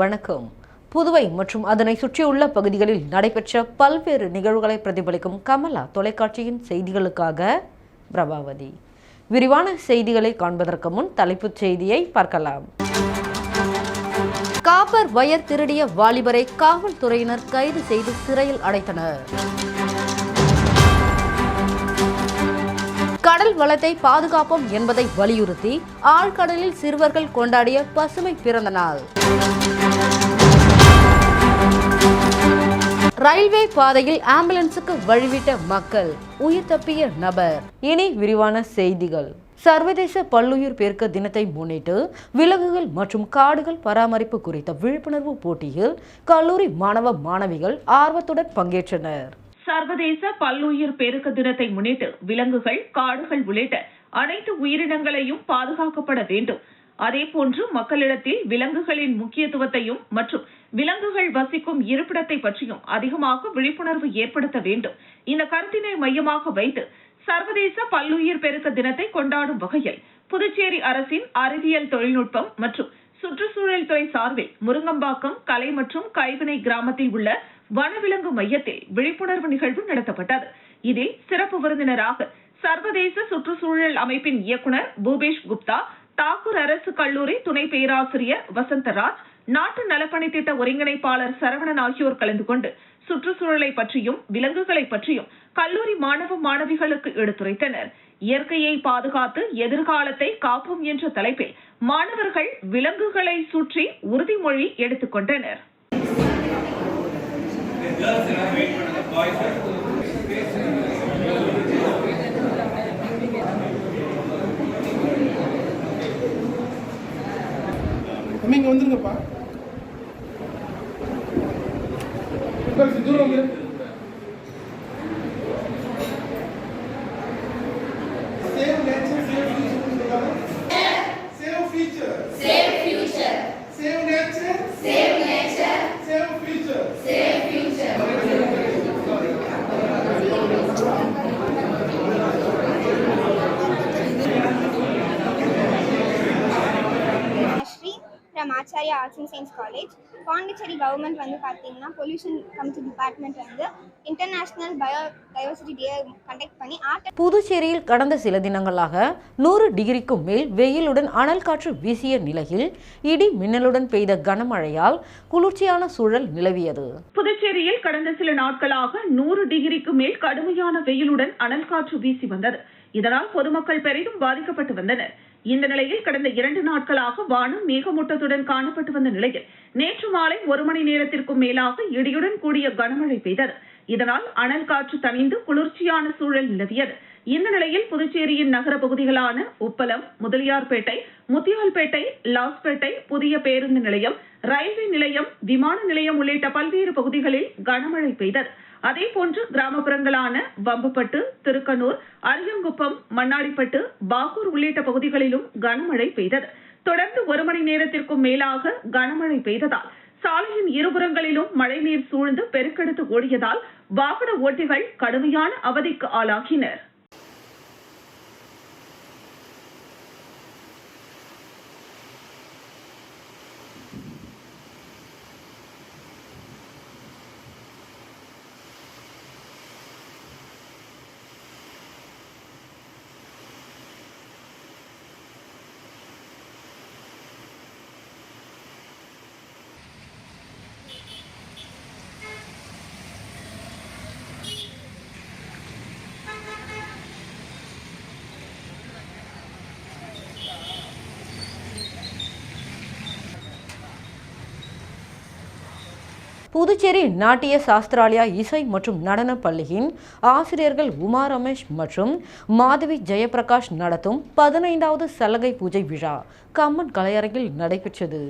வணக்கம். புதுவை மற்றும் அதனை சுற்றியுள்ள பகுதிகளில் நடைபெற்ற பல்வேறு நிகழ்வுகளை பிரதிபலிக்கும் கமலா தொலைக்காட்சியின் செய்திகளுக்காக பிரபாவதி. விரிவான செய்திகளை காண்பதற்கு முன் தலைப்புச் செய்தியை பார்க்கலாம். காப்பர் வயர் திருடிய வாலிபரை காவல்துறையினர் கைது செய்து சிறையில் அடைத்தனர். கடல் வளத்தை பாதுகாப்போம் என்பதை வலியுறுத்தி ஆழ்கடலில் சிறுவர்கள் கொண்டாடிய பசுமை பிறந்த நாள். ரயில்வே பாதையில் ஆம்புலன்ஸுக்கு வழிவிட்ட மக்கள், உயிர் தப்பிய நபர். இனி விரிவான செய்திகள். சர்வதேச பல்லுயிர் பெருக்க தினத்தை முன்னிட்டு விலங்குகள் மற்றும் காடுகள் பராமரிப்பு குறித்த விழிப்புணர்வு போட்டியில் கல்லூரி மாணவ மாணவிகள் ஆர்வத்துடன் பங்கேற்றனர். சர்வதேச பல்லுயிர் பெருக்க தினத்தை முன்னிட்டு விலங்குகள், காடுகள் உள்ளிட்ட அனைத்து உயிரினங்களையும் பாதுகாக்கப்பட வேண்டும். அதேபோன்று மக்களிடத்தில் விலங்குகளின் முக்கியத்துவத்தையும் மற்றும் விலங்குகள் வசிக்கும் இருப்பிடத்தை பற்றியும் அதிகமாக விழிப்புணர்வு ஏற்படுத்த வேண்டும். இந்த கருத்தினை மையமாக வைத்து சர்வதேச பல்லுயிர் பெருக்க தினத்தை கொண்டாடும் வகையில் புதுச்சேரி அரசின் அறிவியல் தொழில்நுட்பம் மற்றும் சுற்றுச்சூழல் துறை சார்பில் முருங்கம்பாக்கம் கலை மற்றும் கைவினை கிராமத்தில் உள்ள வனவிலங்கு மையத்தில் விழிப்புணர்வு நிகழ்வு நடத்தப்பட்டது. இதில் சிறப்பு விருந்தினராக சர்வதேச சுற்றுச்சூழல் அமைப்பின் இயக்குநர் பூபேஷ் குப்தா, தாக்கூர் அரசு கல்லூரி துணை பேராசிரியர் வசந்தராஜ், நாட்டு நலப்பணி திட்ட ஒருங்கிணைப்பாளர் சரவணன் ஆகியோர் கலந்து கொண்டு சுற்றுச்சூழலை பற்றியும் விலங்குகளை பற்றியும் கல்லூரி மாணவ மாணவிகளுக்கு எடுத்துரைத்தனர். இயற்கையை பாதுகாத்து எதிர்காலத்தை காப்போம் என்ற தலைப்பில் மாணவர்கள் விலங்குகளை சுற்றி உறுதிமொழி எடுத்துக் கொண்டனர். இங்க வந்துருங்கப்பா. தூரம் வந்து save nature, save future, save future, save nature, save nature, save future, save future. from Acharya Arts and Science College. Pondicherry government வந்து பார்த்தீங்கன்னா பொல்யூஷன் கமிட்டி டிபார்ட்மெண்ட் வந்து இன்டர்நேஷனல் பயோடைவர்சிட்டி டே கண்டக்ட் பண்ணி புதுச்சேரியில் கடந்த சில தினங்களாக 100 டிகிரிக்கும் மேல் வெயிலுடன் அனல் காற்று வீசிய நிலையில் இடி மின்னலுடன் பெய்த கனமழையால் குளிர்ச்சியான சூழல் நிலவியது. புதுச்சேரியில் கடந்த சில நாட்களாக 100 டிகிரிக்கு மேல் கடுமையான வெயிலுடன் அனல் காற்று வீசி வந்தது. இதனால் பொதுமக்கள் பெரிதும் பாதிக்கப்பட்டு வந்தனர். இந்த நிலையில் கடந்த 2 நாட்களாக வானம் மேகமூட்டத்துடன் காணப்பட்டு வந்த நிலையில் நேற்று மாலை 1 மணி நேரத்திற்கும் மேலாக இடியுடன் கூடிய கனமழை பெய்தது. இதனால் அனல் காற்று தணிந்து குளிர்ச்சியான சூழல் நிலவியது. இந்த நிலையில் புதுச்சேரியின் நகர பகுதிகளான உப்பளம், முதலியார்பேட்டை, முத்தியால்பேட்டை, லாஸ்பேட்டை, புதிய பேருந்து நிலையம், ரயில்வே நிலையம், விமான நிலையம் உள்ளிட்ட பல்வேறு பகுதிகளில் கனமழை பெய்தது. அதேபோன்று கிராமப்புறங்களான வம்புப்பட்டு, திருக்கனூர், அரியங்குப்பம், மண்ணாடிப்பட்டு, பாகூர் உள்ளிட்ட பகுதிகளிலும் கனமழை பெய்தது. தொடர்ந்து 1 மணி நேரத்திற்கும் மேலாக கனமழை பெய்ததால் சாலையின் இருபுறங்களிலும் மழைநீர் சூழ்ந்து பெருக்கெடுத்து ஓடியதால் வாகன ஓட்டிகள் கடுமையான அவதிக்கு ஆளாகினர். புதுச்சேரி நாட்டிய சாஸ்திராலயா இசை மற்றும் நடன பள்ளியின் ஆசிரியர்கள் உமா ரமேஷ் மற்றும் மாதவி ஜெயபிரகாஷ் நடத்தும் 15வது சலகை பூஜை விழா கம்பன் கலையரங்கில் நடைபெற்றது.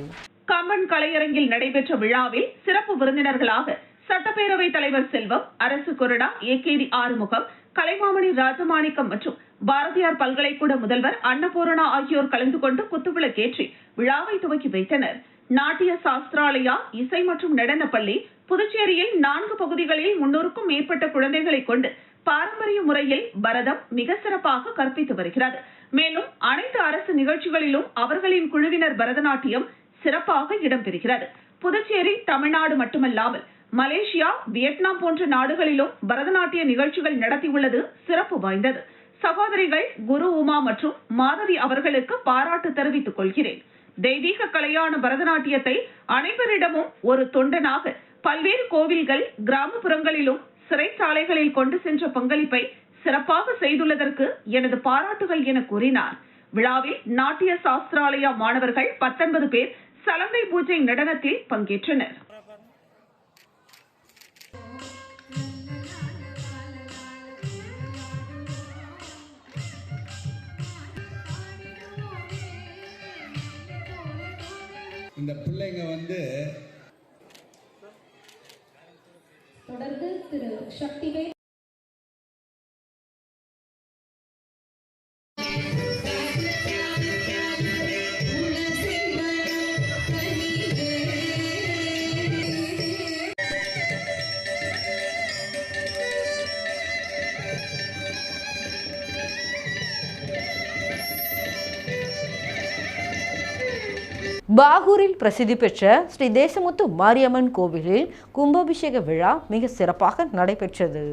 கம்பன் கலையரங்கில் நடைபெற்ற விழாவில் சிறப்பு விருந்தினர்களாக சட்டப்பேரவை தலைவர் செல்வம், அரசு கொறடா ஏகேடி ஆறுமுகம், கலைமாமணி ராஜமாணிக்கம் மற்றும் பாரதியார் பல்கலைக்கூட முதல்வர் அன்னபூரணா ஆகியோர் கலந்து கொண்டு குத்துவிளக்கேற்றி விழாவை துவக்கி வைத்தனர். நாட்டிய சாஸ்திராலயா இசை மற்றும் நடன பள்ளி புதுச்சேரியில் 4 பகுதிகளில் 300க்கும் மேற்பட்ட குழந்தைகளை கொண்டு பாரம்பரிய முறையில் பரதம் மிக சிறப்பாக கற்பித்து வருகிறது. மேலும் அனைத்து அரசு நிகழ்ச்சிகளிலும் அவர்களின் குழுவினர் பரதநாட்டியம் சிறப்பாக இடம்பெறுகிறது. புதுச்சேரி, தமிழ்நாடு மட்டுமல்லாமல் மலேசியா, வியட்நாம் போன்ற நாடுகளிலும் பரதநாட்டிய நிகழ்ச்சிகள் நடத்தியுள்ளது சிறப்பு வாய்ந்தது. சகோதரிகள் குரு உமா மற்றும் மாதவி அவர்களுக்கு பாராட்டு தெரிவித்துக் கொள்கிறேன். தெய்வீக கலையான பரதநாட்டியத்தை அனைவரிடமும் ஒரு தொண்டனாக பல்வேறு கோவில்கள், கிராமப்புறங்களிலும் சிறைச்சாலைகளில் கொண்டு சென்ற பங்களிப்பை சிறப்பாக செய்துள்ளதற்கு எனது பாராட்டுகள் என கூறினார். விழாவில் நாட்டிய சாஸ்திராலயா மாணவர்கள் 19 பேர் சலங்கை பூஜை நடனத்தில் பங்கேற்றனர். இந்த பிள்ளைங்க தொடர்ந்து திரு சக்திவேல் பாகூரில் பிரசித்தி பெற்ற ஸ்ரீ தேசமுத்து மாரியம்மன் கோவிலில் கும்பாபிஷேக விழா மிக சிறப்பாக நடைபெற்றது.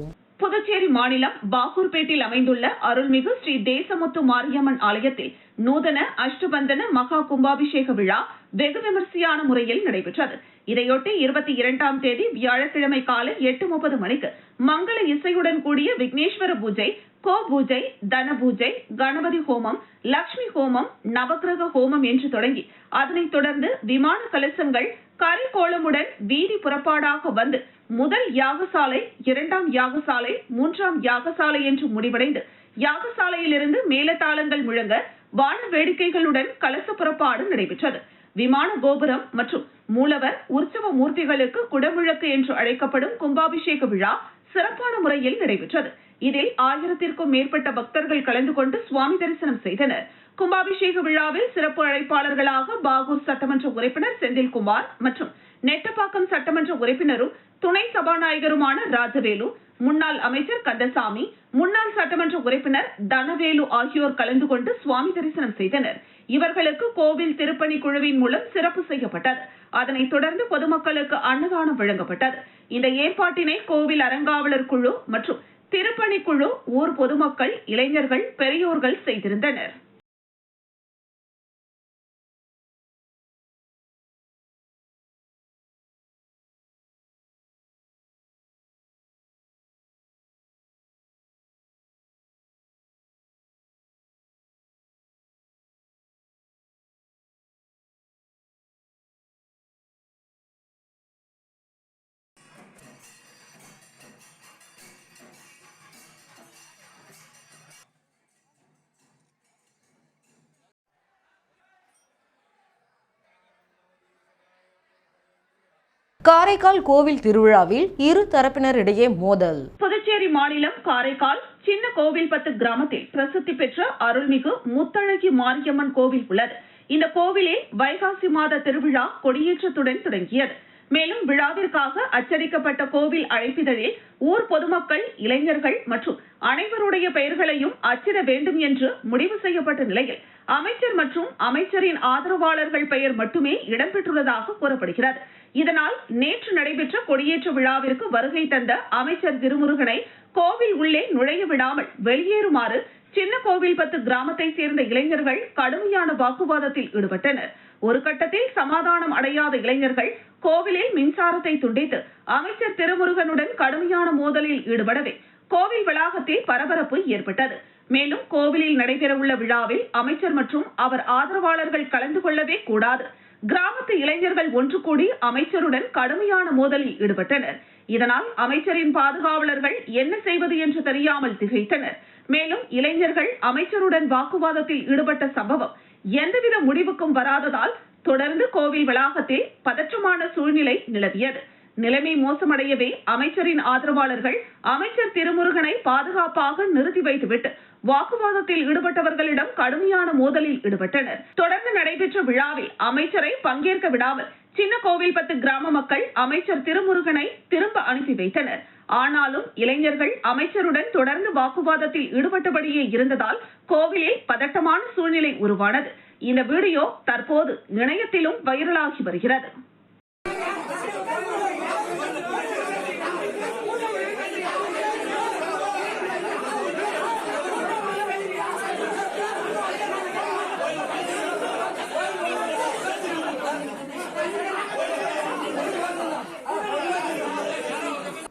புதுச்சேரி மாநிலம் பாகூர்பேட்டில் அமைந்துள்ள அருள்மிகு ஸ்ரீ தேசமுத்து மாரியம்மன் ஆலயத்தில் நூதன அஷ்டபந்தன மகா கும்பாபிஷேக விழா வெகு விமர்சையான முறையில் நடைபெற்றது. இதையொட்டி 22ஆம் தேதி வியாழக்கிழமை காலை 8:30 மணிக்கு மங்கள இசையுடன் கூடிய விக்னேஸ்வர பூஜை, கோ பூஜை, தன பூஜை, கணபதி ஹோமம், லட்சுமி ஹோமம், நவக்கிரக ஹோமம் என்று தொடங்கி அதனைத் தொடர்ந்து விமான கலசங்கள் கரிகோளமுடன் வீதி புறப்பாடாக வந்து முதல் யாகசாலை, 2ஆம் யாகசாலை, 3ஆம் யாகசாலை என்று முடிவடைந்து யாகசாலையிலிருந்து மேலதாளங்கள் முழங்க வான வேடிக்கைகளுடன் கலச புறப்பாடு நடைபெற்றது. விமான கோபுரம் மற்றும் மூலவர் உற்சவ மூர்த்திகளுக்கு குடமுழக்கு என்று அழைக்கப்படும் கும்பாபிஷேக விழா சிறப்பான முறையில் நடைபெற்றது. இதில் 1000த்திற்கும் மேற்பட்ட பக்தர்கள் கலந்து கொண்டு சுவாமி தரிசனம் செய்தனர். கும்பாபிஷேக விழாவில் சிறப்பு அழைப்பாளர்களாக பாகூர் சட்டமன்ற உறுப்பினர் செந்தில்குமார் மற்றும் நெட்டப்பாக்கம் சட்டமன்ற உறுப்பினரும் துணை சபாநாயகருமான ராஜவேலு, முன்னாள் அமைச்சர் கந்தசாமி, முன்னாள் சட்டமன்ற உறுப்பினர் தனவேலு ஆகியோர் கலந்து கொண்டு சுவாமி தரிசனம் செய்தனர். இவர்களுக்கு கோவில் திருப்பணி குழுவின் மூலம் சிறப்பு செய்யப்பட்டது. அதனைத் தொடர்ந்து பொதுமக்களுக்கு அன்னதானம் வழங்கப்பட்டது. இந்த ஏற்பாட்டினை கோவில் அறங்காவலர் குழு மற்றும் திருப்பணி குழு, ஊர் பொதுமக்கள், இளைஞர்கள், பெரியோர்கள் செய்திருந்தனர். காரைக்கால் கோவில் திருவிழாவில் இரு தரப்பினரிடையே மோதல். புதுச்சேரி மாநிலம் காரைக்கால் சின்ன கோவில்பத்து கிராமத்தில் பிரசித்தி பெற்ற அருள்மிகு முத்தழகி மாரியம்மன் கோவில் உள்ளது. இந்த கோவிலில் வைகாசி மாத திருவிழா கொடியேற்றத்துடன் தொடங்கியது. மேலும் விழாவிற்காக அச்சடிக்கப்பட்ட கோவில் அழைப்பிதழில் ஊர் பொதுமக்கள், இளைஞர்கள் மற்றும் அனைவருடைய பெயர்களையும் அச்சிட வேண்டும் என்று முடிவு செய்யப்பட்ட நிலையில் அமைச்சர் மற்றும் அமைச்சரின் ஆதரவாளர்கள் பெயர் மட்டுமே இடம்பெற்றுள்ளதாக கூறப்படுகிறது. இதனால் நேற்று நடைபெற்ற கொடியேற்ற விழாவிற்கு வருகை தந்த அமைச்சர் திருமுருகனை கோவில் உள்ளே நுழைய விடாமல் வெளியேறுமாறு சின்ன கோவில்பத்து கிராமத்தை சேர்ந்த இளைஞர்கள் கடுமையான வாக்குவாதத்தில் ஈடுபட்டனர். ஒரு கட்டத்தில் சமாதானம் அடையாத இளைஞர்கள் கோவிலில் மின்சாரத்தை துண்டித்து அமைச்சர் திருமுருகனுடன் கடுமையான மோதலில் ஈடுபடவே கோவில் வளாகத்தில் பரபரப்பு ஏற்பட்டது. மேலும் கோவிலில் நடைபெறவுள்ள விழாவில் அமைச்சர் மற்றும் அவர் ஆதரவாளர்கள் கலந்து கொள்ளவே கூடாது. கிராமத்து இளைஞர்கள் ஒன்று கூடி அமைச்சருடன் கடுமையான மோதலில் ஈடுபட்டனர். இதனால் அமைச்சரின் பாதுகாவலர்கள் என்ன செய்வது என்று தெரியாமல் திகைத்தனர். மேலும் இளைஞர்கள் அமைச்சருடன் வாக்குவாதத்தில் ஈடுபட்ட சம்பவம் எந்தவித முடிவுக்கும் வராததால் தொடர்ந்து கோவில் வளாகத்தில் பதற்றமான சூழ்நிலை நிலவியது. நிலைமை மோசமடையவே அமைச்சரின் ஆதரவாளர்கள் அமைச்சர் திருமுருகனை பாதுகாப்பாக நிறுத்தி வைத்துவிட்டு வாக்குவாதத்தில் ஈடுபட்டவர்களிடம் கடுமையான மோதலில் ஈடுபட்டனர். தொடர்ந்து நடைபெற்ற விழாவில் அமைச்சரை பங்கேற்க விடாமல் சின்ன கோவில்பத்து கிராம மக்கள் அமைச்சர் திருமுருகனை திரும்ப அனுப்பி வைத்தனர். ஆனாலும் இளைஞர்கள் அமைச்சருடன் தொடர்ந்து வாக்குவாதத்தில் ஈடுபட்டபடியே இருந்ததால் கோவிலில் பதட்டமான சூழ்நிலை உருவானது. இந்த வீடியோ தற்போது இணையத்திலும் வைரலாகி வருகிறது.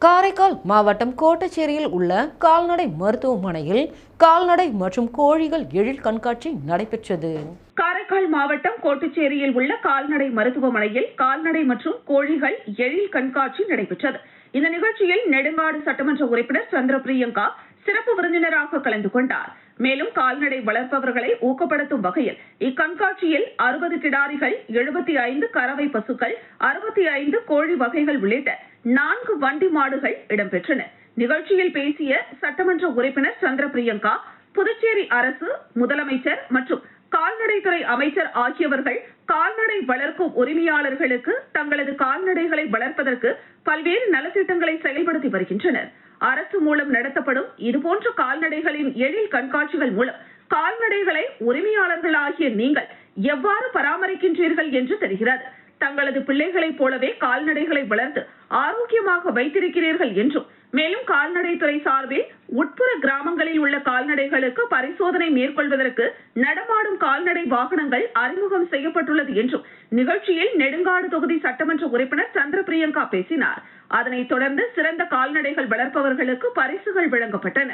காரைக்கால் மாவட்டம் கோட்டச்சேரியில் உள்ள கால்நடை மருத்துவமனையில் கால்நடை மற்றும் கோழிகள் எழில் கண்காட்சி நடைபெற்றது. காரைக்கால் மாவட்டம் கோட்டுச்சேரியில் உள்ள கால்நடை மருத்துவமனையில் கால்நடை மற்றும் கோழிகள் எழில் கண்காட்சி நடைபெற்றது. இந்த நிகழ்ச்சியில் நெடுங்காடு சட்டமன்ற உறுப்பினர் சந்திர பிரியங்கா சிறப்பு விருந்தினராக கலந்து கொண்டார். மேலும் கால்நடை வளர்ப்பவர்களை ஊக்கப்படுத்தும் வகையில் இக்கண்காட்சியில் 60 கிடாரிகள், 75 கறவை பசுக்கள், 65 கோழி வகைகள் உள்ளிட்ட 4 வண்டி மாடுகள் இடம்பெற்றன. நிகழ்ச்சியில் பேசிய சட்டமன்ற உறுப்பினர் சந்திர பிரியங்கா, புதுச்சேரி அரசு, முதலமைச்சர் மற்றும் கால்நடைத்துறை அமைச்சர் ஆகியவர்கள் கால்நடை வளர்க்கும் உரிமையாளர்களுக்கு தங்களது கால்நடைகளை வளர்ப்பதற்கு பல்வேறு நலத்திட்டங்களை செயல்படுத்தி வருகின்றனர். அரசு மூலம் நடத்தப்படும் இதுபோன்ற கால்நடைகளின் எழில் கண்காட்சிகள் மூலம் கால்நடைகளை உரிமையாளர்களாகிய நீங்கள் எவ்வாறு பராமரிக்கின்றீர்கள் என்று தெரிகிறது. தங்களது பிள்ளைகளைப் போலவே கால்நடைகளை வளர்த்து ஆரோக்கியமாக வைத்திருக்கிறீர்கள் என்றும், மேலும் கால்நடைத்துறை சார்பில் உட்புற கிராமங்களில் உள்ள கால்நடைகளுக்கு பரிசோதனை மேற்கொள்வதற்கு நடமாடும் கால்நடை வாகனங்கள் அறிமுகம் செய்யப்பட்டுள்ளது என்றும் நிகழ்ச்சியில் நெடுங்காடு தொகுதி சட்டமன்ற உறுப்பினர் சந்திர பிரியங்கா பேசினார். அதனைத் தொடர்ந்து சிறந்த கால்நடைகள் வளர்ப்பவர்களுக்கு பரிசுகள் வழங்கப்பட்டன.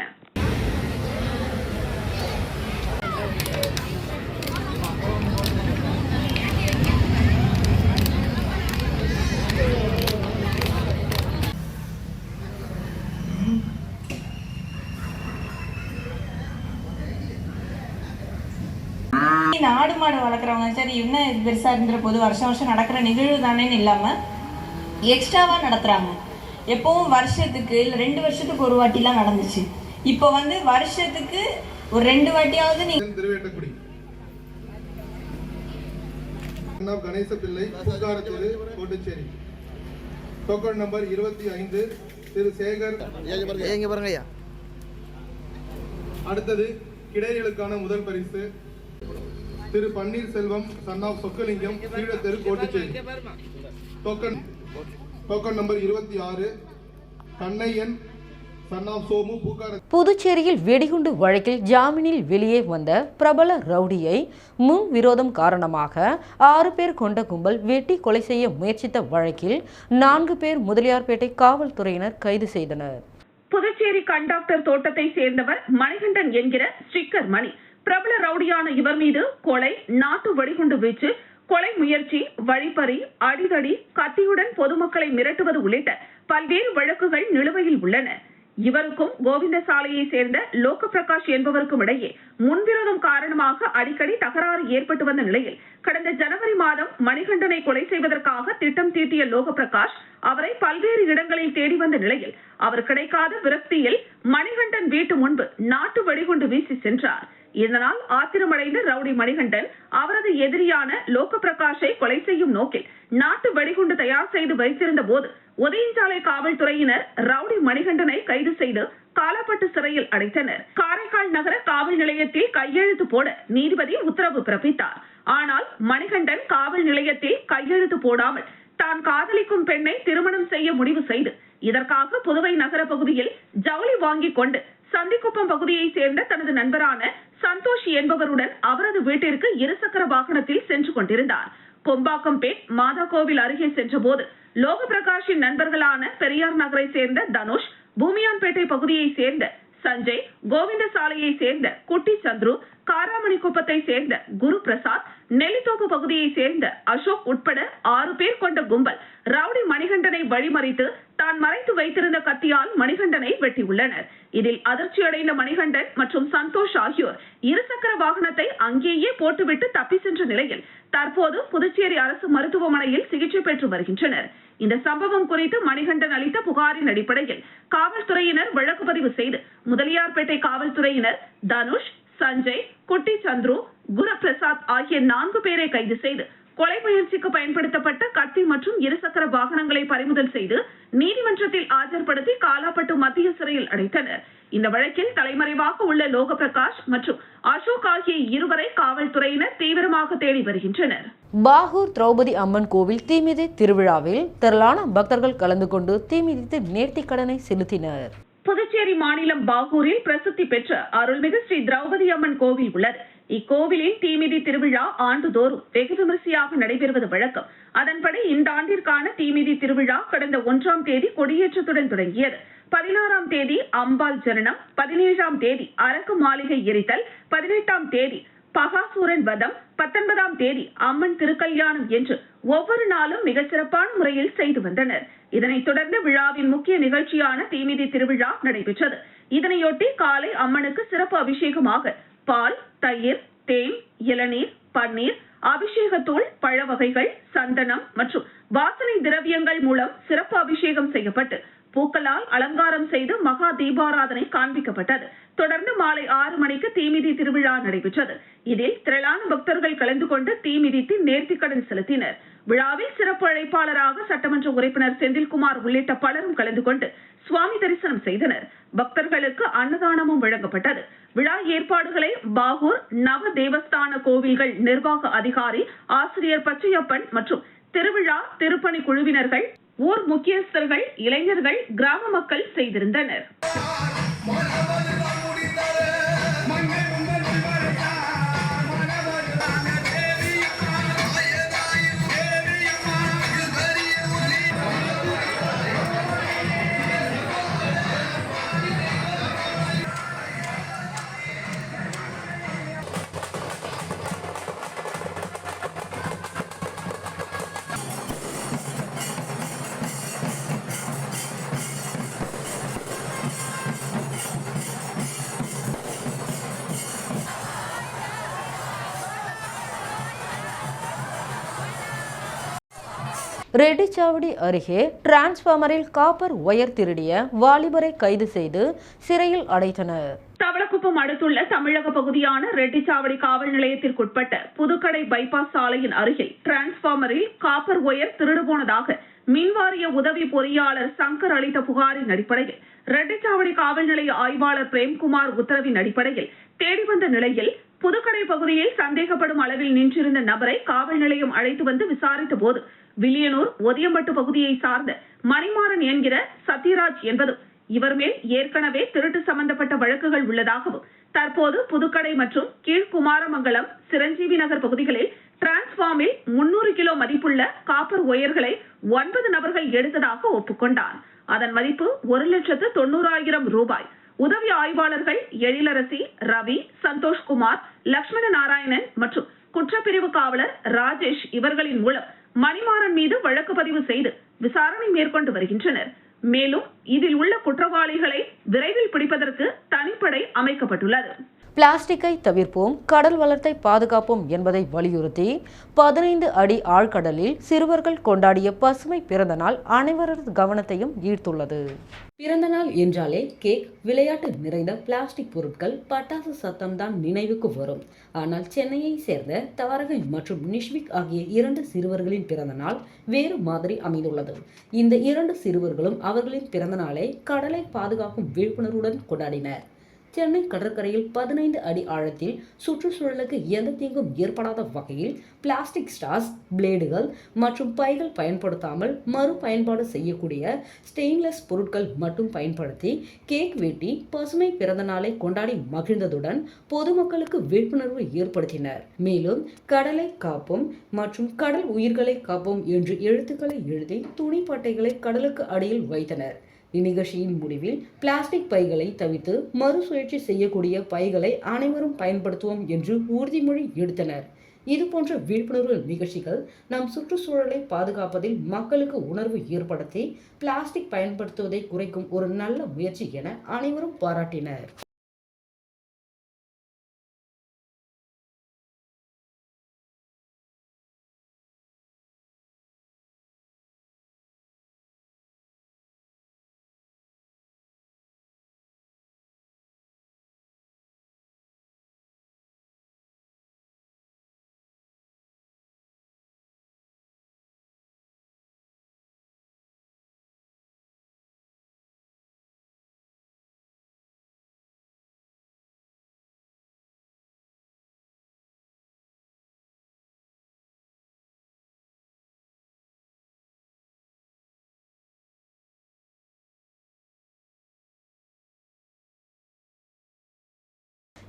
ஆடு மாடு வளர்க்குறவங்க சரி என்ன பெருசாக இருந்துற போது வருஷம் வருஷம் நடக்கிற நிகழ்வு தானேன்னு இல்லாமல் எக்ஸ்ட்ராவாக நடத்துகிறாங்க. எப்போவும் வருஷத்துக்கு இல்லை 2 வருஷத்துக்கு ஒரு வாட்டிலாம் நடந்துச்சு. இப்போ வருஷத்துக்கு ஒரு 2 வாட்டியாவது திருவேட்டக்குடி கணேச பிள்ளை, புகாரத்தெரு, கோட்டுச்சேரி. Token number 25 Thiru Sekar. அடுத்தது கிடைகளுக்கான முதல் பரிசு திரு பன்னீர்செல்வம் சன் ஆஃப் சொக்கலிங்கம், கீழத்தெரு, Kottucherry. Token number 26 Kannaiyan son of Somu, பூக்கார. புதுச்சேரியில் வெடிகுண்டு வழக்கில் ஜாமீனில் வெளியே வந்த பிரபல ரவுடியை முன் விரோதம் காரணமாக 6 பேர் கொண்ட கும்பல் வெட்டி கொலை செய்ய முயற்சித்த வழக்கில் 4 பேர் முதலியார்பேட்டை காவல்துறையினர் கைது செய்தனர். புதுச்சேரி கண்டாக்டர் தோட்டத்தை சேர்ந்தவர் மணிகண்டன் என்கிற ஸ்டிக்கர் மணி பிரபல ரவுடியான இவர் மீது கொலை, நாட்டு வெடிகுண்டு வீச்சு, கொலை முயற்சி, வழிப்பறி, அடிதடி, கத்தியுடன் பொதுமக்களை மிரட்டுவது உள்ளிட்ட பல்வேறு வழக்குகள் நிலுவையில் உள்ளன. இவருக்கும் கோவிந்தசாலையை சேர்ந்த லோக பிரகாஷ் என்பவருக்கும் இடையே முன்விரோதம் காரணமாக அடிக்கடி தகராறு ஏற்பட்டு வந்த நிலையில் கடந்த ஜனவரி மாதம் மணிகண்டனை கொலை செய்வதற்காக திட்டம் தீட்டிய லோக பிரகாஷ் அவரை பல்வேறு இடங்களில் தேடி வந்த நிலையில் அவர் கிடைக்காத விரக்தியில் மணிகண்டன் வீட்டு முன்பு நாட்டு வெடிகுண்டு வீசி சென்றார். இதனால் ஆத்திரமடைந்த ரவுடி மணிகண்டன் அவரது எதிரியான லோக பிரகாஷை கொலை செய்யும் நோக்கில் நாட்டு வெடிகுண்டு தயார் செய்து வைத்திருந்த போது உதயஞ்சாலை காவல்துறையினர் ரவுடி மணிகண்டனை கைது செய்து காலாப்பட்டு சிறையில் அடைத்தனர். காரைக்கால் நகர காவல் நிலையத்தில் கையெழுத்து போட நீதிபதி உத்தரவு பிறப்பித்தார். ஆனால் மணிகண்டன் காவல் நிலையத்தில் கையெழுத்து போடாமல் தான் காதலிக்கும் பெண்ணை திருமணம் செய்ய முடிவு செய்து இதற்காக புதுவை நகர பகுதியில் ஜவுளி வாங்கிக் கொண்டு சந்திக்குப்பம் பகுதியை சேர்ந்த தனது நண்பரான சந்தோஷ் என்பவருடன் அவரது வீட்டிற்கு இருசக்கர வாகனத்தில் சென்று கொண்டிருந்தார். கொம்பாக்கம்பேட் மாதா கோவில் அருகே சென்ற போது லோக பிரகாஷின் நண்பர்களான பெரியார் நகரை சேர்ந்த தனுஷ், பூமியான்பேட்டை பகுதியை சேர்ந்த சஞ்சய், கோவிந்தசாலையை சேர்ந்த குட்டி சந்துரு, காராமணி குப்பத்தை சேர்ந்த குரு பிரசாத், நெல்லித்தோப்பு பகுதியை சேர்ந்த அசோக் உட்பட 6 பேர் கொண்ட கும்பல் ரவுடி மணிகண்டனை வழிமறித்து தான் மறைத்து வைத்திருந்த கத்தியால் மணிகண்டனை வெட்டியுள்ளனர். இதில் அதிர்ச்சியடைந்த மணிகண்டன் மற்றும் சந்தோஷ் ஆகியோர் இருசக்கர வாகனத்தை அங்கேயே போட்டுவிட்டு தப்பி சென்ற நிலையில் தற்போது புதுச்சேரி அரசு மருத்துவமனையில் சிகிச்சை பெற்று வருகின்றனர். இந்த சம்பவம் குறித்து மணிகண்டன் அளித்த புகாரின் அடிப்படையில் காவல்துறையினர் வழக்கு பதிவு செய்து முதலியார்பேட்டை காவல்துறையினர் தனுஷ், சஞ்சய், குட்டி சந்துரு, குருபிரசாத் ஆகிய 4 பேரை கைது செய்து கொலை முயற்சிக்கு பயன்படுத்தப்பட்ட கத்தி மற்றும் இருசக்கர வாகனங்களை பறிமுதல் செய்து நீதிமன்றத்தில் ஆஜர்படுத்தி காலாப்பட்டு மத்திய சிறையில் அடைத்தனர். இந்த வழக்கில் தலைமறைவாக உள்ள லோக பிரகாஷ் மற்றும் அசோக் ஆகிய இருவரை காவல்துறையினர் தீவிரமாக தேடி வருகின்றனர். பாகூர் திரௌபதி அம்மன் கோவில் தீமிதி திருவிழாவில் திரளான பக்தர்கள் கலந்து கொண்டு தீமிதித்து நேர்த்திக்கடனை செலுத்தினர். புதுச்சேரி மாநிலம் பாகூரில் பிரசித்தி பெற்ற அருள்மிகு ஸ்ரீ திரௌபதி அம்மன் கோவில் உள்ளது. இக்கோவிலின் தீமிதி திருவிழா ஆண்டுதோறும் வெகு விமரிசையாக நடைபெறுவது வழக்கம். அதன்படி இந்த ஆண்டிற்கான தீமிதி திருவிழா கடந்த 1ஆம் தேதி கொடியேற்றத்துடன் தொடங்கியது. 16ஆம் தேதி அம்பாள் ஜனனம், 17ஆம் தேதி அரக்கு மாளிகை எரித்தல், 18ஆம் தேதி பகாசூரன் வதம், 19ஆம் தேதி அம்மன் திருக்கல்யாணம் என்று ஒவ்வொரு நாளும் மிகச்சிறப்பான முறையில் செய்து வந்தனர். இதனைத் தொடர்ந்து விழாவின் முக்கிய நிகழ்ச்சியான தீமிதி திருவிழா நடைபெற்றது. இதனையொட்டி காலை அம்மனுக்கு சிறப்பு அபிஷேகமாக பால், தயிர், தேன், இளநீர், பன்னீர், அபிஷேகத்தூள், பழ வகைகள், சந்தனம் மற்றும் வாசனை திரவியங்கள் மூலம் சிறப்பு அபிஷேகம் செய்யப்பட்டு பூக்களால் அலங்காரம் செய்து மகா தீபாராதனை காண்பிக்கப்பட்டது. தொடர்ந்து மாலை 6 மணிக்கு தீமிதி திருவிழா நடைபெற்றது. இதில் திரளான பக்தர்கள் கலந்து கொண்டு தீமிதித்து நேர்த்திக்கடன் செலுத்தினர். விழாவில் சிறப்பு அழைப்பாளராக சட்டமன்ற உறுப்பினர் செந்தில்குமார் உள்ளிட்ட பலரும் கலந்து கொண்டு சுவாமி தரிசனம் செய்தனர். பக்தர்களுக்கு அன்னதானமும் வழங்கப்பட்டது. விழா ஏற்பாடுகளை பாகூர் நவ தேவஸ்தான கோவில்கள் நிர்வாக அதிகாரி ஆசிரியர் பச்சையப்பன் மற்றும் திருவிழா திருப்பணி குழுவினர்கள், ஊர் முக்கியஸ்தர்கள், இளைஞர்கள், கிராம மக்கள் செய்திருந்தனர். ரெட்டிச்சாவடி அருகே டிரான்ஸ்பார்மரில் காப்பர் ஒயர் திருடிய வாலிபரை கைது செய்து சிறையில் அடைத்தனர். தவளக்குப்பம் அடுத்துள்ள தமிழக பகுதியான ரெட்டிச்சாவடி காவல் நிலையத்திற்குட்பட்ட புதுக்கடை பைபாஸ் சாலையின் அருகில் டிரான்ஸ்பார்மரில் காப்பர் ஒயர் திருடு போனதாக மின்வாரிய உதவி பொறியாளர் சங்கர் அளித்த புகாரின் அடிப்படையில் ரெட்டிச்சாவடி காவல் நிலைய ஆய்வாளர் பிரேம்குமார் உத்தரவின் அடிப்படையில் தேடி வந்த நிலையில் புதுக்கடை பகுதியில் சந்தேகப்படும் அளவில் நின்றிருந்த நபரை காவல் நிலையம் அழைத்து வந்து விசாரித்த போது வில்லியனூர் ஒதியம்பட்டு பகுதியை சார்ந்த மணிமாறன் என்கிற சத்யராஜ் என்பதும் இவர் மேல் ஏற்கனவே திருட்டு சம்பந்தப்பட்ட வழக்குகள் உள்ளதாகவும் தற்போது புதுக்கடை மற்றும் கீழ்குமாரமங்கலம் சிரஞ்சீவி நகர் பகுதிகளில் டிரான்ஸ்பார்மில் 300 கிலோ மதிப்புள்ள காப்பர் ஒயர்களை 9 நபர்கள் எடுத்ததாக ஒப்புக்கொண்டார். அதன் மதிப்பு 1,90,000 ரூபாய். உதவி ஆய்வாளர்கள் எழிலரசி, ரவி, சந்தோஷ்குமார், லட்சுமண நாராயணன் மற்றும் குற்றப்பிரிவு காவலர் ராஜேஷ் இவர்களின் மூலம் மணிமாறன் மீது வழக்கு பதிவு செய்து விசாரணை மேற்கொண்டு வருகின்றனர். மேலும் இதில் உள்ள குற்றவாளிகளை விரைவில் பிடிப்பதற்கு தனிப்படை அமைக்கப்பட்டுள்ளது. பிளாஸ்டிக்கை தவிர்ப்போம், கடல் வளத்தை பாதுகாப்போம் என்பதை வலியுறுத்தி 15 அடி ஆழ்கடலில் சிறுவர்கள் கொண்டாடிய பசுமை பிறந்த நாள் அனைவரது கவனத்தையும் ஈர்த்துள்ளது. பிறந்த நாள் என்றாலே கேக், விளையாட்டு நிறைந்த பிளாஸ்டிக் பொருட்கள், பட்டாசு சத்தம் தான் நினைவுக்கு வரும். ஆனால் சென்னையை சேர்ந்த தாரகை மற்றும் நிஷ்விக் ஆகிய 2 சிறுவர்களின் பிறந்த நாள் வேறு மாதிரி அமைந்துள்ளது. இந்த 2 சிறுவர்களும் அவர்களின் பிறந்த நாளை கடலை பாதுகாக்கும் விழிப்புணர்வுடன் கொண்டாடினர். சென்னை கடற்கரையில் 15 அடி ஆழத்தில் சுற்றுச்சூழலுக்கு எந்த தீங்கும் ஏற்படாத வகையில் பிளாஸ்டிக் ஸ்ட்ராஸ், பிளேடுகள் மற்றும் பைகள் பயன்படுத்தாமல் மறுபயன்பாடு செய்யக்கூடிய ஸ்டெயின்லெஸ் பொருட்கள் மட்டும் பயன்படுத்தி கேக் வெட்டி பசுமை பிறந்த நாளை கொண்டாடி மகிழ்ந்ததுடன் பொதுமக்களுக்கு விழிப்புணர்வு ஏற்படுத்தினர். மேலும் கடலை காப்போம் மற்றும் கடல் உயிர்களை காப்போம் என்று எழுத்துக்களை எழுதி துணிப்பட்டைகளை கடலுக்கு அடியில் வைத்தனர். இந்நிகழ்ச்சியின் முடிவில் பிளாஸ்டிக் பைகளை தவிர்த்து மறுசுழற்சி செய்யக்கூடிய பைகளை அனைவரும் பயன்படுத்துவோம் என்று உறுதிமொழி எடுத்தனர். இதுபோன்ற விழிப்புணர்வு நிகழ்ச்சிகள் நம் சுற்றுச்சூழலை பாதுகாப்பதில் மக்களுக்கு உணர்வு ஏற்படுத்தி பிளாஸ்டிக் பயன்படுத்துவதை குறைக்கும் ஒரு நல்ல முயற்சி என அனைவரும் பாராட்டினர்.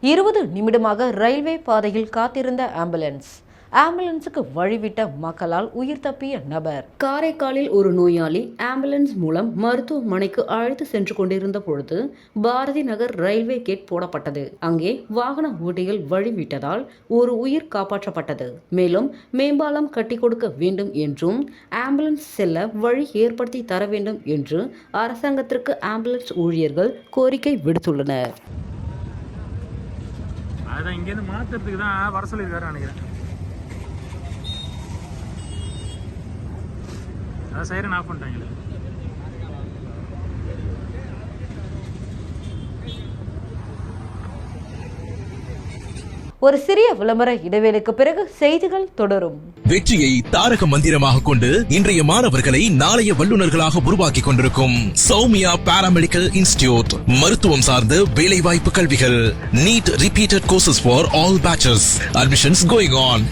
20 நிமிடமாக ரயில்வே பாதையில் காத்திருந்த ஆம்புலன்ஸுக்கு வழிவிட்ட மக்களால் உயிர் தப்பிய நபர். காரைக்காலில் ஒரு நோயாளி ஆம்புலன்ஸ் மூலம் மருத்துவமனைக்கு அழைத்து சென்று கொண்டிருந்த பொழுது பாரதி நகர் ரயில்வே கேட் போடப்பட்டது. அங்கே வாகன ஓட்டிகள் வழிவிட்டதால் ஒரு உயிர் காப்பாற்றப்பட்டது. மேலும் மேம்பாலம் கட்டி கொடுக்க வேண்டும் என்றும் ஆம்புலன்ஸ் செல்ல வழி ஏற்படுத்தி தர வேண்டும் என்று அரசாங்கத்திற்கு ஆம்புலன்ஸ் ஊழியர்கள் கோரிக்கை விடுத்துள்ளனர். அதான் இங்கேருந்து மாற்றுறதுக்கு தான் வர சொல்லியிருக்காரு நினைக்கிறேன். அதான் சைரன் ஆஃப் பண்ணிட்டாங்களே. ஒரு சிறிய விளம்பர இடைவேளைக்கு பிறகு செய்திகள் தொடரும். வெற்றியை தாரக மந்திரமாக கொண்டு இன்றைய மாணவர்களை நாளைய வல்லுநர்களாக உருவாக்கி கொண்டிருக்கும் சௌமியா பாராமெடிக்கல் இன்ஸ்டிடியூட் மருத்துவம் சார்ந்த வேலைவாய்ப்பு கல்விகள். NEET repeated courses for all batches. Admissions going on.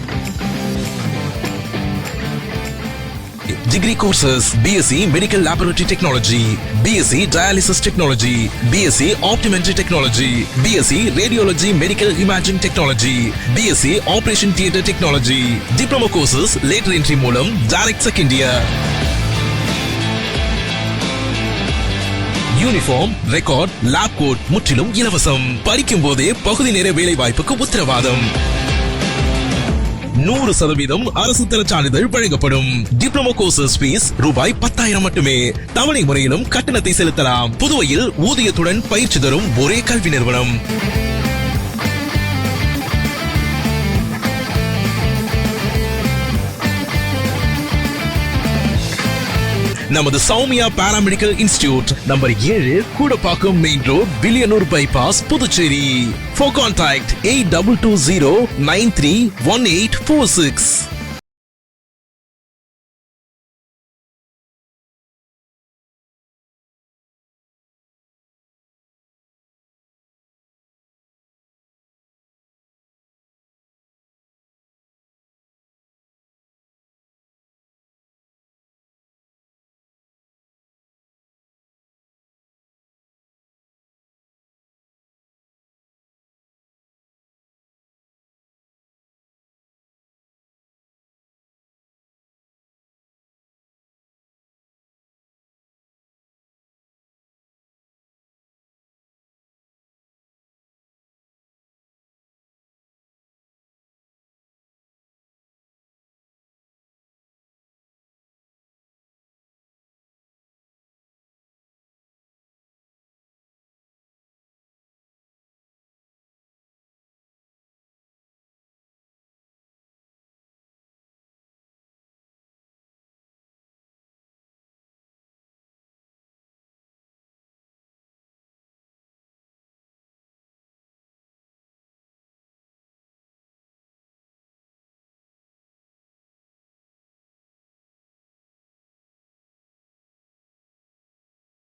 Degree courses BSc Medical Laboratory Technology, BSc Dialysis Technology, BSc Optometry Technology, BSc Radiology Medical Imaging Technology, BSc Operation Theatre Technology. Diploma courses later entry மூலம் direct second year. Uniform, record, lab coat முற்றிலும் இலவசம். படிக்கும் போதே பகுதி நேர வேலை வாய்ப்புக்கு உத்தரவாதம். 100% அரசு தர சான்றிதழ் வழங்கப்படும். டிப்ளமோ கோர்சஸ் ஃபீஸ் ரூபாய் 10,000 மட்டுமே. தவணை முறையிலும் கட்டணத்தை செலுத்தலாம். புதுவையில் ஊதியத்துடன் பயிற்சி தரும் ஒரே கல்வி நிறுவனம். நமது Soumya paramedical institute number 7 Koodapakkam main road, Villianur bypass, Puducherry. For contact 8220931846.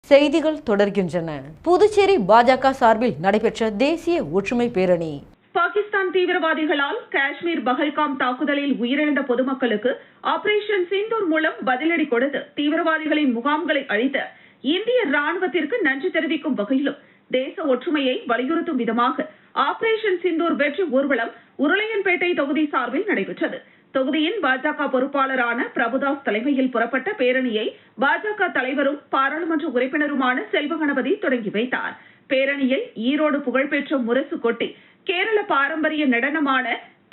செய்திகள் தொடர்கின்றன. புதுச்சேரி பாஜக சார்பில் நடைபெற்ற தேசிய ஒற்றுமை பேரணி. பாகிஸ்தான் தீவிரவாதிகளால் காஷ்மீர் பஹல்காம் தாக்குதலில் உயிரிழந்த பொதுமக்களுக்கு ஆபரேஷன் சிந்தூர் மூலம் பதிலடி கொடுத்து தீவிரவாதிகளின் முகாம்களை அழித்த இந்திய ராணுவத்திற்கு நன்றி தெரிவிக்கும் வகையிலும் தேச ஒற்றுமையை வலியுறுத்தும் விதமாக ஆபரேஷன் சிந்தூர் வெற்றி ஊர்வலம் உருளையன்பேட்டை தொகுதி சார்பில் நடைபெற்றது. தொகுதியின் பாஜக பொறுப்பாளரான பிரபுதாஸ் தலைமையில் புறப்பட்ட பேரணியை பாஜக தலைவரும் பாராளுமன்ற உறுப்பினருமான செல்வகணபதி தொடங்கி வைத்தார். பேரணியில் ஈரோடு புகழ்பெற்ற முரசு கொட்டி கேரள பாரம்பரிய நடனமான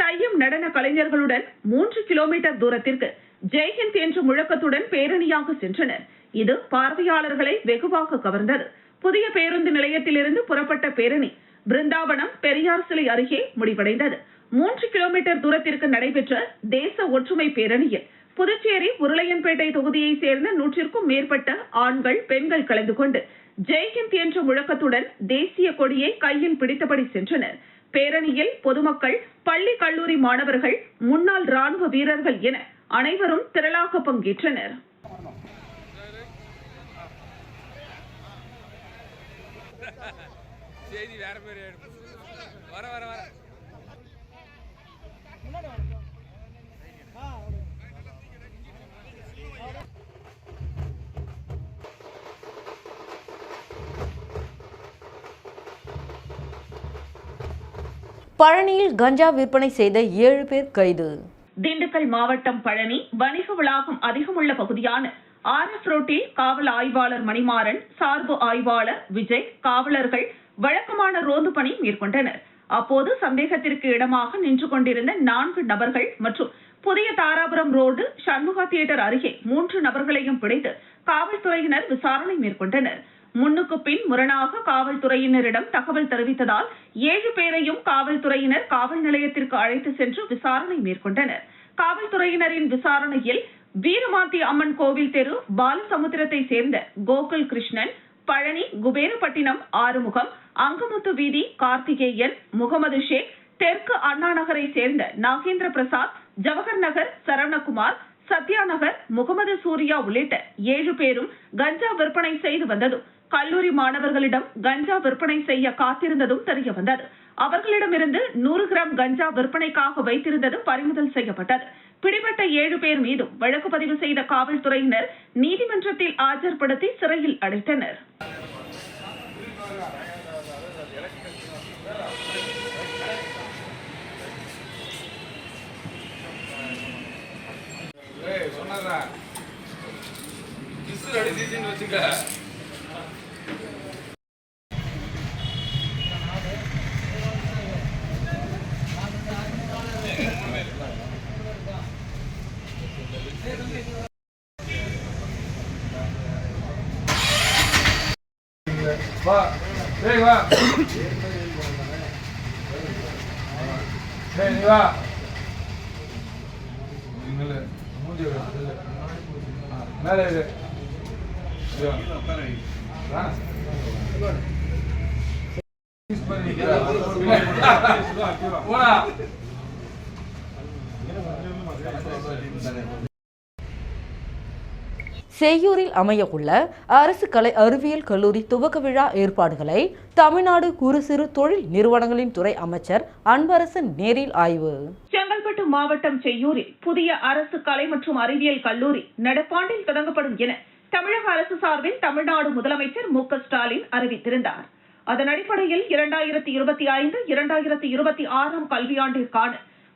தையம் நடன கலைஞர்களுடன் 3 கிலோமீட்டர் தூரத்திற்கு ஜெய்ஹிந்த் என்ற முழக்கத்துடன் பேரணியாக சென்றனர். இது பார்வையாளர்களை வெகுவாக கவர்ந்தது. புதிய பேருந்து நிலையத்திலிருந்து புறப்பட்ட பேரணி பிருந்தாவனம் பெரியார் சிலை அருகே முடிவடைந்தது. 3 கிலோமீட்டர் தூரத்திற்கு நடைபெற்ற தேச ஒற்றுமை பேரணியில் புதுச்சேரி உருளையன்பேட்டை தொகுதியை சேர்ந்த 100க்கும் மேற்பட்ட ஆண்கள் பெண்கள் கலந்து கொண்டு ஜெய்ஹிந்த் என்ற முழக்கத்துடன் தேசிய கொடியை கையில் பிடித்தபடி சென்றனர். பேரணியில் பொதுமக்கள், பள்ளி கல்லூரி மாணவர்கள், முன்னாள் ராணுவ வீரர்கள் என அனைவரும் திரளாக பங்கேற்றனர். பழனியில் கஞ்சா விற்பனை செய்த 7 பேர் கைது. திண்டுக்கல் மாவட்டம் பழனி வணிக வளாகம் அதிகமுள்ள பகுதியான RF ரோட்டில் காவல் ஆய்வாளர் மணிமாறன், சார்பு ஆய்வாளர் விஜய், காவலர்கள் வழக்கமான ரோந்து பணி மேற்கொண்டனர். அப்போது சந்தேகத்திற்கு இடமாக நின்று கொண்டிருந்த 4 நபர்கள் மற்றும் புதிய தாராபுரம் ரோடு சண்முகா தியேட்டர் அருகே 3 நபர்களையும் பிடித்து காவல்துறையினர் விசாரணை மேற்கொண்டனர். முன்னுக்கு பின் முரணாக காவல்துறையினரிடம் தகவல் தெரிவித்ததால் 7 பேரையும் காவல்துறையினர் காவல் நிலையத்திற்கு அழைத்து சென்று விசாரணை மேற்கொண்டனர். காவல்துறையினரின் விசாரணையில் வீரமாத்தி அம்மன் கோவில் தெரு பாலசமுத்திரத்தை சேர்ந்த கோகுல் கிருஷ்ணன், பழனி குபேரப்பட்டினம் ஆறுமுகம், அங்கமுத்து வீதி கார்த்திகேயன், முகமது ஷேக், தெற்கு அண்ணா நகரை சேர்ந்த நாகேந்திர பிரசாத், ஜவஹர் நகர் சரவணகுமார், சத்யா நகர் முகமது சூர்யா உள்ளிட்ட 7 பேரும் கஞ்சா விற்பனை செய்து வந்ததும் கல்லூரி மாணவர்களிடம் கஞ்சா விற்பனை செய்ய காத்திருந்ததும் தெரிய வந்தது. அவர்களிடமிருந்து 100 கிராம் கஞ்சா விற்பனைக்காக வைத்திருந்தது பறிமுதல் செய்யப்பட்டது. பிடிபட்ட 7 பேர் மீதும் வழக்கு பதிவு செய்த காவல்துறையினர் நீதிமன்றத்தில் ஆஜர்படுத்தி சிறையில் அடைத்தனர். வா டேய் வா டேய் வா நீங்களே மூஞ்சி வரல மேலே இரு வா கிஸ் பண்ணிக்கிறா போடா செய்யூரில் அமையவுள்ள அரசு கலை அறிவியல் கல்லூரி துவக்க விழா ஏற்பாடுகளை தமிழ்நாடு குறு சிறு தொழில் நிறுவனங்களின் துறை அமைச்சர் அன்பரசன் நேரில் ஆய்வு. செங்கல்பட்டு மாவட்டம் செய்யூரில் புதிய அரசு கலை மற்றும் அறிவியல் கல்லூரி நடப்பாண்டில் தொடங்கப்படும் என தமிழக அரசு சார்பில் தமிழ்நாடு முதலமைச்சர் மு.க.ஸ்டாலின் அறிவித்திருந்தார். அதன் அடிப்படையில் 2025-2026 கல்வியாண்டிற்கான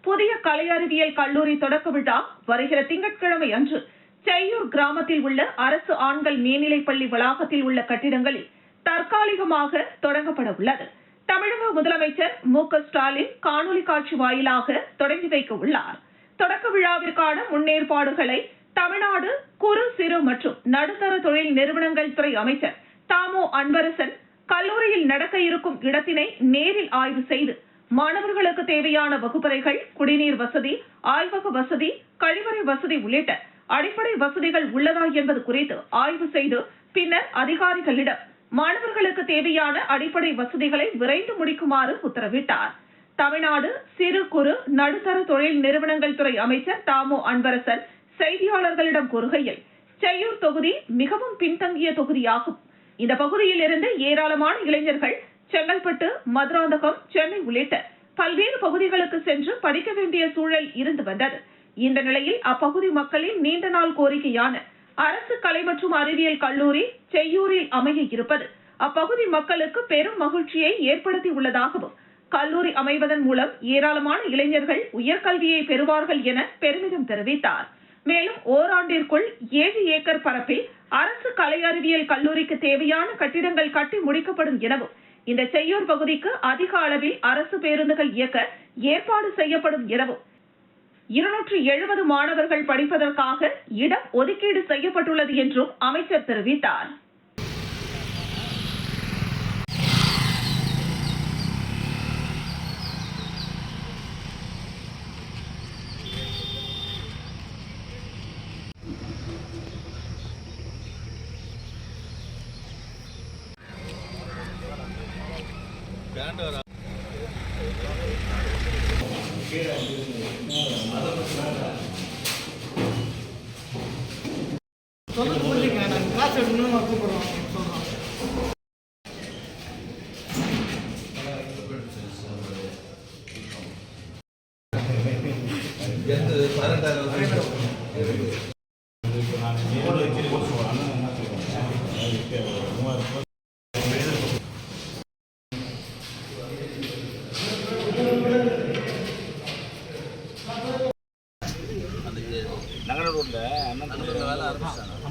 புதிய கலை அறிவியல் கல்லூரி தொடக்க விழா வருகிற திங்கட்கிழமை அன்று செய்யூர் கிராமத்தில் உள்ள அரசு ஆண்கள் மேல்நிலைப்பள்ளி வளாகத்தில் உள்ள கட்டிடங்களில் தற்காலிகமாக தொடங்கப்பட உள்ளது. தமிழக முதலமைச்சர் மு.க.ஸ்டாலின் காணொலி காட்சி வாயிலாக தொடங்கி வைக்க உள்ளார். தொடக்க விழாவிற்கான முன்னேற்பாடுகளை தமிழ்நாடு குறு சிறு மற்றும் நடுத்தர தொழில் நிறுவனங்கள் துறை அமைச்சர் தாமோ அன்பரசன் கல்லூரியில் நடக்க இருக்கும் இடத்தினை நேரில் ஆய்வு செய்து மாணவர்களுக்கு தேவையான வகுப்பறைகள், குடிநீர் வசதி, ஆய்வக வசதி, கழிவறை வசதி உள்ளிட்ட அடிப்படை வசதிகள் உள்ளதா என்பது குறித்து ஆய்வு செய்து பின்னர் அதிகாரிகளிடம் மாணவர்களுக்கு தேவையான அடிப்படை வசதிகளை விரைந்து முடிக்குமாறு உத்தரவிட்டார். தமிழ்நாடு சிறு குறு நடுத்தர தொழில் நிறுவனங்கள் துறை அமைச்சர் தாமோ அன்பரசன் செய்தியாளர்களிடம் கூறுகையில், செய்யூர் தொகுதி மிகவும் பின்தங்கிய தொகுதியாகும். இந்த பகுதியில் இருந்து ஏராளமான இளைஞர்கள் செங்கல்பட்டு, மதுராந்தகம், சென்னை உள்ளிட்ட பல்வேறு பகுதிகளுக்கு சென்று படிக்க வேண்டிய சூழல் இருந்து வந்தது. இந்த நிலையில் அப்பகுதி மக்களின் நீண்ட நாள் கோரிக்கையான அரசு கலை மற்றும் அறிவியல் கல்லூரி செய்யூரில் அமைய இருப்பது அப்பகுதி மக்களுக்கு பெரும் மகிழ்ச்சியை ஏற்படுத்தி உள்ளதாகவும், கல்லூரி அமைவதன் மூலம் ஏராளமான இளைஞர்கள் உயர்கல்வியை பெறுவார்கள் என பெருமிதம் தெரிவித்தார். மேலும் ஓராண்டிற்குள் 7 ஏக்கர் பரப்பில் அரசு கலை அறிவியல் கல்லூரிக்கு தேவையான கட்டிடங்கள் கட்டி முடிக்கப்படும் எனவும், இந்த செய்யூர் பகுதிக்கு அதிக அளவில் அரசு பேருந்துகள் இயக்க ஏற்பாடு செய்யப்படும் எனவும், 270 மாணவர்கள் படிப்பதற்காக இடம் ஒதுக்கீடு செய்யப்பட்டுள்ளது என்றும் அமைச்சர் தெரிவித்தார்.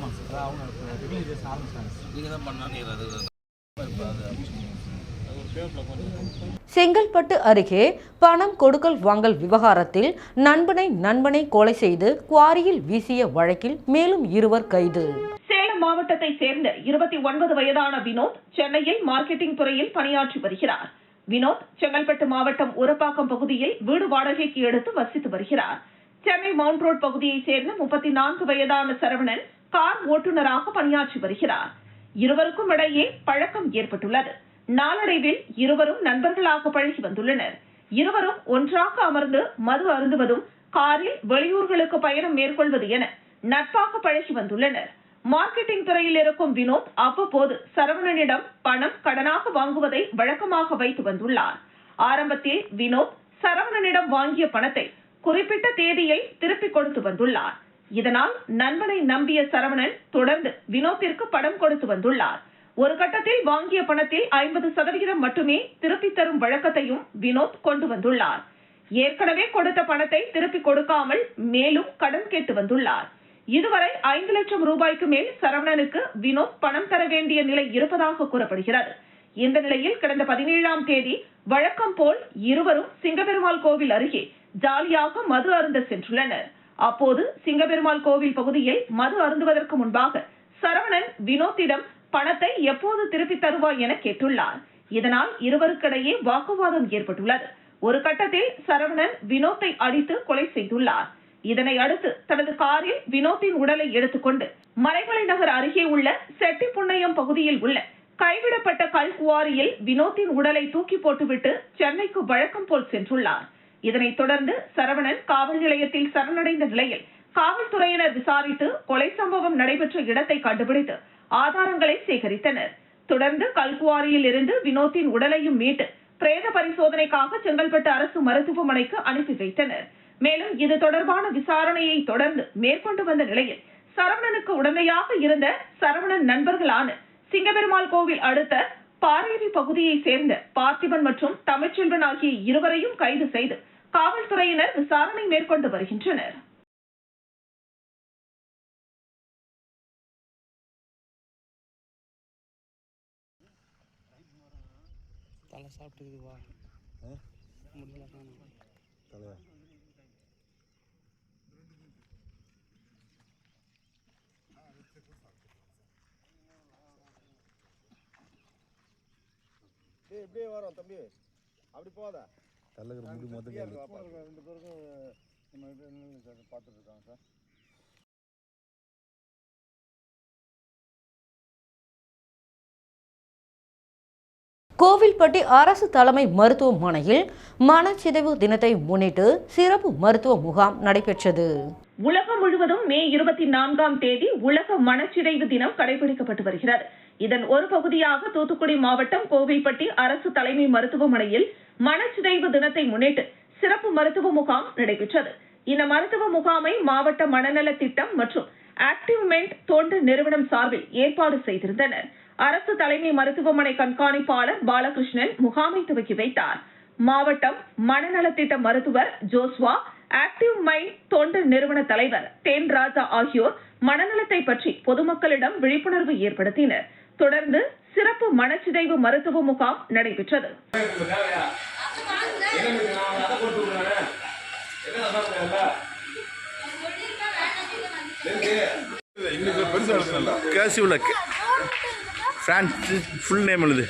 ஆமாங்க சார், அவங்க ரெகுலேஷன் ஆரம்பிச்சிட்டாங்க. நீங்கள் தான் பண்ணான்னு செங்கல்பட்டு அருகே பணம் கொடுக்கல் வாங்கல் விவகாரத்தில் நண்பனை கொலை செய்து குவாரியில் வீசிய வழக்கில் மேலும் 2 கைது. சேலம் மாவட்டத்தை சேர்ந்த 29 வயதான வினோத் சென்னையில் மார்க்கெட்டிங் துறையில் பணியாற்றி வருகிறார். வினோத் செங்கல்பட்டு மாவட்டம் உரப்பாக்கம் பகுதியில் வீடு வாடகைக்கு எடுத்து வசித்து வருகிறார். சென்னை மவுண்ட் ரோட் பகுதியை சேர்ந்த 34 வயதான சரவணன் கார் ஓட்டுநராக பணியாற்றி வருகிறார். இருவருக்கும் இடையே பழக்கம் ஏற்பட்டுள்ளது. நாளடைவில் இருவரும் நண்பர்களாக பழகி வந்துள்ளனர். இருவரும் ஒன்றாக அமர்ந்து மது அருந்துவதும் காரில் வெளியூர்களுக்கு பயணம் மேற்கொள்வது என நட்பாக பழகி வந்துள்ளனர். மார்க்கெட்டிங் துறையில் இருக்கும் வினோத் அவ்வப்போது சரவணனிடம் பணம் கடனாக வாங்குவதை வழக்கமாக வைத்து வந்துள்ளார். ஆரம்பத்தில் வினோத் சரவணனிடம் வாங்கிய பணத்தை குறிப்பிட்ட தேதியில் திருப்பிக் கொடுத்து வந்துள்ளார். இதனால் நண்பனை நம்பிய சரவணன் தொடர்ந்து வினோத்திற்கு பணம் கொடுத்து வந்துள்ளார். ஒரு கட்டத்தில் வாங்கிய பணத்தில் 50% மட்டுமே திருப்பி தரும் வழக்கத்தையும் வினோத் கொண்டு வந்துள்ளார். ஏற்கனவே கொடுத்த பணத்தை திருப்பி கொடுக்காமல் மேலும் கடன் கேட்டு வந்துள்ளார். இதுவரை 5 லட்சம் ரூபாய்க்கு மேல் சரவணனுக்கு வினோத் பணம் தர வேண்டிய நிலை இருப்பதாக கூறப்படுகிறது. இந்த நிலையில் கடந்த 17ஆம் தேதி வழக்கம் போல் இருவரும் சிங்கபெருமாள் கோவில் அருகே ஜாலியாக மது அருந்த சென்றுள்ளனர். அப்போது சிங்கபெருமாள் கோவில் பகுதியில் மது அருந்துவதற்கு முன்பாக சரவணன் வினோத்திடம் பணத்தை எப்போது திருப்பி தருவாய் என கேட்டுள்ளார். இதனால் இருவருக்கிடையே வாக்குவாதம் ஏற்பட்டுள்ளது. ஒரு கட்டத்தில் சரவணன் வினோத்தை அடித்து கொலை செய்துள்ளார். இதனை அடுத்து தனது காரில் வினோத்தின் உடலை எடுத்துக்கொண்டு மறைமலை நகர் அருகே உள்ள செட்டிப்புண்ணையம் பகுதியில் உள்ள கைவிடப்பட்ட கல்குவாரியில் வினோத்தின் உடலை தூக்கி போட்டுவிட்டு சென்னைக்கு வழக்கம் போல் சென்றுள்ளார். இதனைத் தொடர்ந்து சரவணன் காவல் நிலையத்தில் சரணடைந்த நிலையில் காவல்துறையினர் விசாரித்து கொலை சம்பவம் நடைபெற்ற இடத்தை கண்டுபிடித்து ஆதாரங்களை சேகரித்தனர். தொடர்ந்து கல்குவாரியில் இருந்து வினோத்தின் உடலையும் மீட்டு பிரேத பரிசோதனைக்காக செங்கல்பட்டு அரசு மருத்துவமனைக்கு அனுப்பி வைத்தனர். மேலும் இது தொடர்பான விசாரணையை தொடர்ந்து மேற்கொண்டு வந்த நிலையில் சரவணனுக்கு உடந்தையாக இருந்த சரவணன் நண்பர்களான சிங்கபெருமாள் கோவில் அடுத்த பாரேரி பகுதியை சேர்ந்த பார்த்திபன் மற்றும் தமிழ்ச்செல்வன் ஆகிய இருவரையும் கைது செய்து காவல்துறையினர் விசாரணை மேற்கொண்டு வருகின்றனர். எப்படியே வரோம் தம்பி, அப்படி போதா தலைவர் முடி மொத்தம் 2 பேருக்கும் நம்ம பார்த்துட்டு இருக்காங்க சார். கோவில்பட்டி அரசு தலைமை மருத்துவமனையில் மனச்சிதைவு தினத்தை முன்னிட்டு சிறப்பு மருத்துவ முகாம் நடைபெற்றது. உலகம் முழுவதும் மே 24ஆம் தேதி உலக மனச்சிதைவு தினம் கடைபிடிக்கப்பட்டு வருகிறது. இதன் ஒரு பகுதியாக தூத்துக்குடி மாவட்டம் கோவில்பட்டி அரசு தலைமை மருத்துவமனையில் மனச்சிதைவு தினத்தை முன்னிட்டு சிறப்பு மருத்துவ முகாம் நடைபெற்றது. இந்த மருத்துவ முகாமை மாவட்ட மனநல திட்டம் மற்றும் ஆக்டிவ்மெண்ட் தொண்டு நிறுவனம் சார்பில் ஏற்பாடு செய்திருந்தனர். அரசு தலைமை மருத்துவமனை கண்காணிப்பாளர் பாலகிருஷ்ணன் முகாமை துவக்கி வைத்தார். மாவட்டம் மனநலத்திட்ட மருத்துவர் ஜோஸ்வா, ஆக்டிவ் மைண்ட் தொண்டு நிறுவன தலைவர் தேன்ராஜா ஆகியோர் மனநலத்தை பற்றி பொதுமக்களிடம் விழிப்புணர்வு ஏற்படுத்தினர். தொடர்ந்து சிறப்பு மனச்சிதைவு மருத்துவ முகாம் நடைபெற்றது. ஃபுல் நேம் எழுது.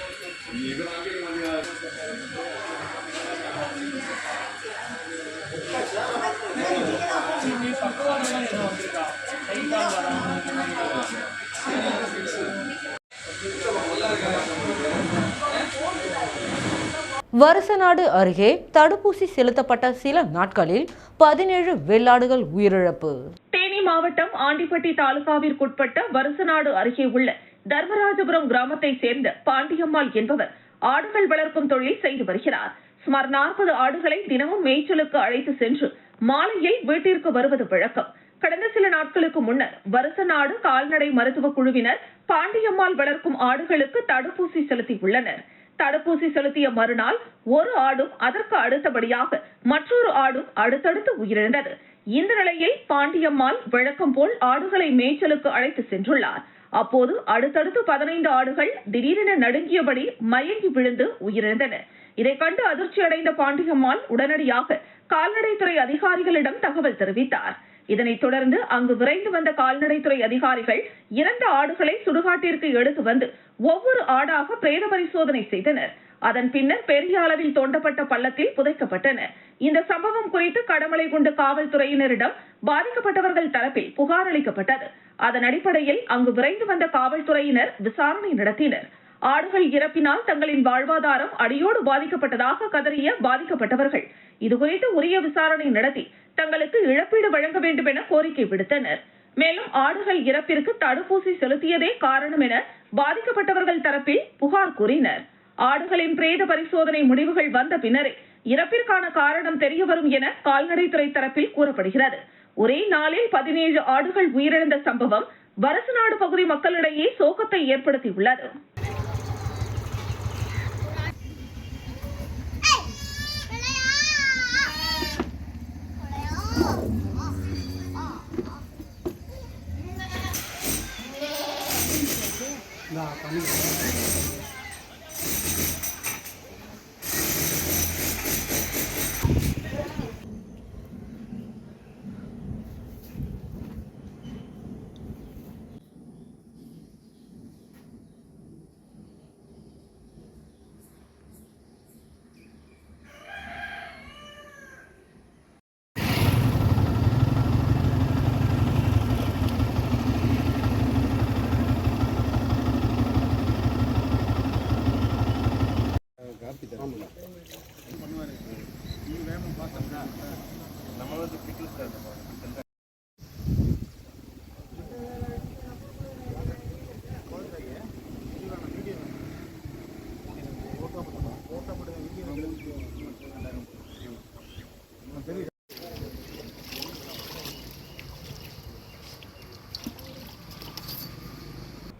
வருசநாடு அருகே தடுப்பூசி செலுத்தப்பட்ட சில நாட்களில் 17 வெள்ளாடுகள் உயிரிழப்பு. தேனி மாவட்டம் ஆண்டிப்பட்டி தாலுகாவிற்குட்பட்ட வருசநாடு அருகே உள்ள தர்மராஜபுரம் கிராமத்தை சேர்ந்த பாண்டியம்மாள் என்பவர் ஆடுகள் வளர்க்கும் தொழில் செய்து வருகிறார். சுமார் 40 ஆடுகளை தினமும் மேய்ச்சலுக்கு அழைத்து சென்று மாலையில் வீட்டிற்கு வருவது வழக்கம். கடந்த சில நாட்களுக்கு முன்னர் வருசநாடு கால்நடை மருத்துவ குழுவினர் பாண்டியம்மாள் வளர்க்கும் ஆடுகளுக்கு தடுப்பூசி செலுத்தியுள்ளனர். தடுப்பூசி செலுத்திய மறுநாள் ஒரு ஆடும் அதற்கு அடுத்தபடியாக மற்றொரு ஆடும் அடுத்தடுத்து உயிரிழந்தது. இந்த நிலையில் பாண்டியம்மாள் வழக்கம் போல் ஆடுகளை மேய்ச்சலுக்கு அழைத்து சென்றுள்ளார். அப்போது அடுத்தடுத்து 15 ஆடுகள் திடீரென நடுங்கியபடி மயங்கி விழுந்து உயிரிழந்தன. இதை கண்டு அதிர்ச்சி அடைந்த பாண்டியம்மாள் உடனடியாக கால்நடைத்துறை அதிகாரிகளிடம் தகவல் தெரிவித்தார். இதனைத் தொடர்ந்து அங்கு விரைந்து வந்த கால்நடைத்துறை அதிகாரிகள் இறந்த ஆடுகளை சுடுகாட்டிற்கு எடுத்து வந்து ஒவ்வொரு ஆடாக பிரேத பரிசோதனை செய்தனர். அதன் பின்னர் பெரிய அளவில் தோண்டப்பட்ட பள்ளத்தில் புதைக்கப்பட்டன. இந்த சம்பவம் குறித்து கடமலைக்குண்டு காவல்துறையினரிடம் பாதிக்கப்பட்டவர்கள் தரப்பில் புகார் அளிக்கப்பட்டது. அதன் அடிப்படையில் அங்கு விரைந்து வந்த காவல்துறையினர் விசாரணை நடத்தினர். ஆடுகள் இறப்பினால் தங்களின் வாழ்வாதாரம் அடியோடு பாதிக்கப்பட்டதாக கதறிய பாதிக்கப்பட்டவர்கள் இதுகுறித்து உரிய விசாரணை நடத்தி தங்களுக்கு இழப்பீடு வழங்க வேண்டும் என கோரிக்கை விடுத்தனர். மேலும் ஆடுகள் இறப்பிற்கு தடுப்பூசி செலுத்தியதே காரணம் என பாதிக்கப்பட்டவர்கள் தரப்பில் புகார் கூறினர். ஆடுகளின் பிரேத பரிசோதனை முடிவுகள் வந்த பின்னரே இறப்பிற்கான காரணம் தெரியவரும் என கால்நடைத்துறை தரப்பில் கூறப்படுகிறது. ஒரே நாளில் 17 ஆடுகள் உயிரிழந்த சம்பவம் வரசநாடு பகுதி மக்களிடையே சோகத்தை ஏற்படுத்தியுள்ளது.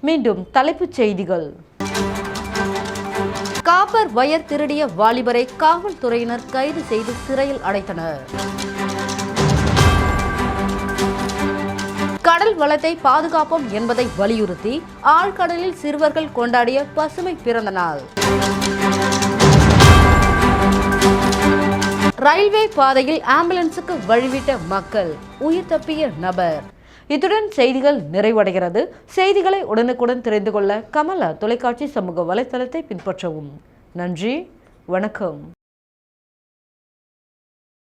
மீண்டும் தலைப்புச் செய்திகள். காப்பர் வயர் திருடிய வாலிபரை காவல்துறையினர் கைது செய்து சிறையில் அடைத்தனர். கடல் வளத்தை பாதுகாப்போம் என்பதை வலியுறுத்தி ஆழ்கடலில் சிறுவர்கள் கொண்டாடிய பசுமை பிறந்த நாள். ரயில்வே பாதையில் ஆம்புலன்ஸுக்கு வழிவிட்ட மக்கள், உயிர் தப்பிய நபர். இத்துடன் செய்திகள் நிறைவடைகிறது. செய்திகளை உடனுக்குடன் தெரிந்து கொள்ள கமலா தொலைக்காட்சி சமூக வலைத்தளத்தை பின்பற்றவும். நன்றி, வணக்கம்.